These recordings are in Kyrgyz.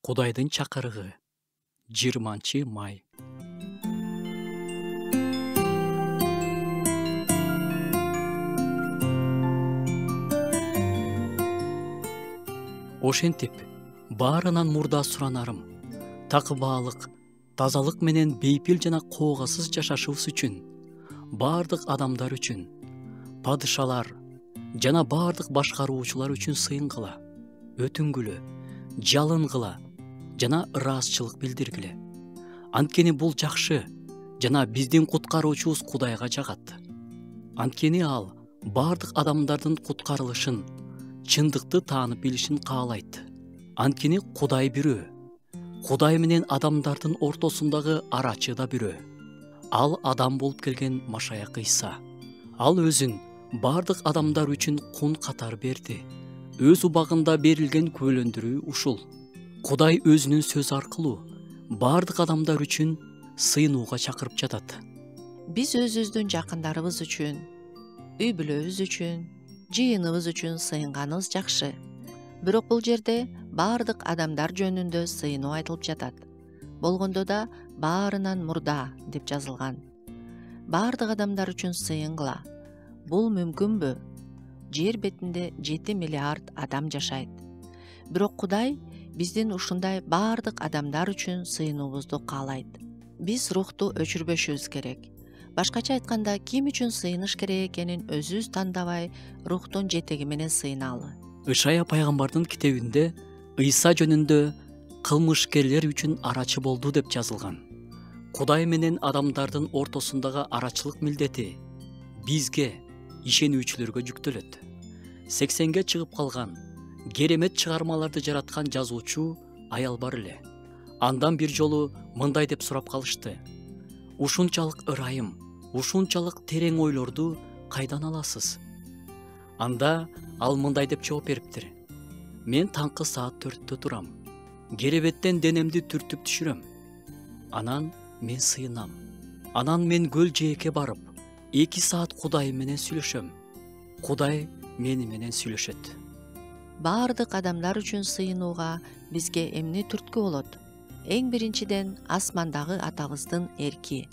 Кудайдын чакырыгы 20 май. Ошентип баарынан мурда суранарым такыбаалык, тазалык менен бейпил жана коогасыз жашашыбыз үчүн, баардык адамдар үчүн, падышалар жана баардык башкаруучулар үчүн сыйынгыла, өтүнгүлө, жалынгыла жана ыраазычылык билдиргиле. Анткени бул жакшы жана биздин куткаруучубуз Кудайга жагат. Анткени ал баардык адамдардын куткарылышын, чындыкты таанып билишин каалайт. Анткени Кудай бирөө. Кудай менен адамдардын ортосундагы арачы да бирөө. Ал адам болуп келген Машаяк Ыйса. Ал өзүн баардык адамдар үчүн кун катар берди. Өз убагында берилген күбөлөндүрүү ушул. Кудай өзүнүн сөзү аркылуу баардык адамдар үчүн сыйынууга чакырып жатат. Биз өзүбүздүн жакындарыбыз үчүн, үй бүлөбүз үчүн, жыйыныбыз үчүн сыйынганыбыз жакшы. Бирок бул жерде баардык адамдар жөнүндө сыйынуу айтылып жатат. Болгондо да баарынан мурда деп жазылган. Баардык адамдар үчүн сыйынгыла. Бул мүмкүнбү? Жер бетинде 7 миллиард адам жашайт. Бирок Кудай биздин ушундай баардык адамдар үчүн сыйынуубузду каалайт. Биз рухту өчүрбөшүбүз керек. Башкача айтканда, ким үчүн сыйыныш керек экенин өзүбүз тандабай, рухтун жетеги менен сыйыналы. Ышая пайгамбардын китебинде Ыйса жөнүндө кылмышкерлер үчүн арачы болду деп жазылган. Кудай менен адамдардын ортосундагы арачылык милдети бизге, ишенүүчүлөргө жүктөлөт. 80ге чыгып калган, керемет чыгармаларды жараткан жазуучу аял бар эле. Андан бир жолу мындай деп сурап калышты: ушунчалык ырайым, ушунчалык терең ойлорду кайдан аласыз? Анда ал мындай деп жооп бериптир: мен таңкы саат 4-тө турам. Керебеттен денемди түртүп түшүрөм. Анан мен сыйынам. Анан мен көл жээкке барып, 2 саат Кудай менен сүйлөшөм. Кудай мени менен сүйлөшөт. Баардык адамдар үчүн сыйынууга бизге эмне түрткү болот? Эң биринчиден асмандагы атабыздын эрки.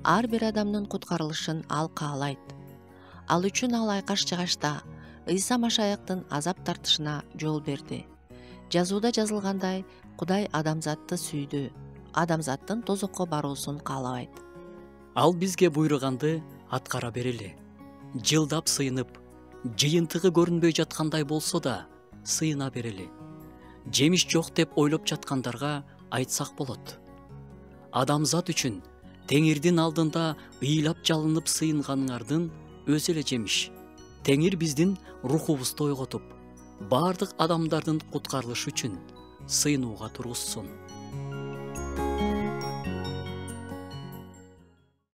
Ар бир адамдын куткарылышын ал каалайт. Ал үчүн ал айкаш жыгачта Ыйса Машаяктын азап тартышына жол берди. Жазууда жазылгандай, Кудай адамзатты сүйдү. Адамзаттын тозокко баруусун каалабайт. Ал бизге буйруганды аткара берели. Жылдап сыйынып, жыйынтыгы көрүнбөй жаткандай болсо да сыйына берели. Жемиш жок деп ойлоп жаткандарга айтсак болот: адамзат үчүн Теңирдин алдында ыйлап жалынып сыйынганыңардын өзү эле жемиш. Теңир биздин рухубузду ойготуп, баардык адамдардын куткарылышы үчүн сыйынууга тургузсун.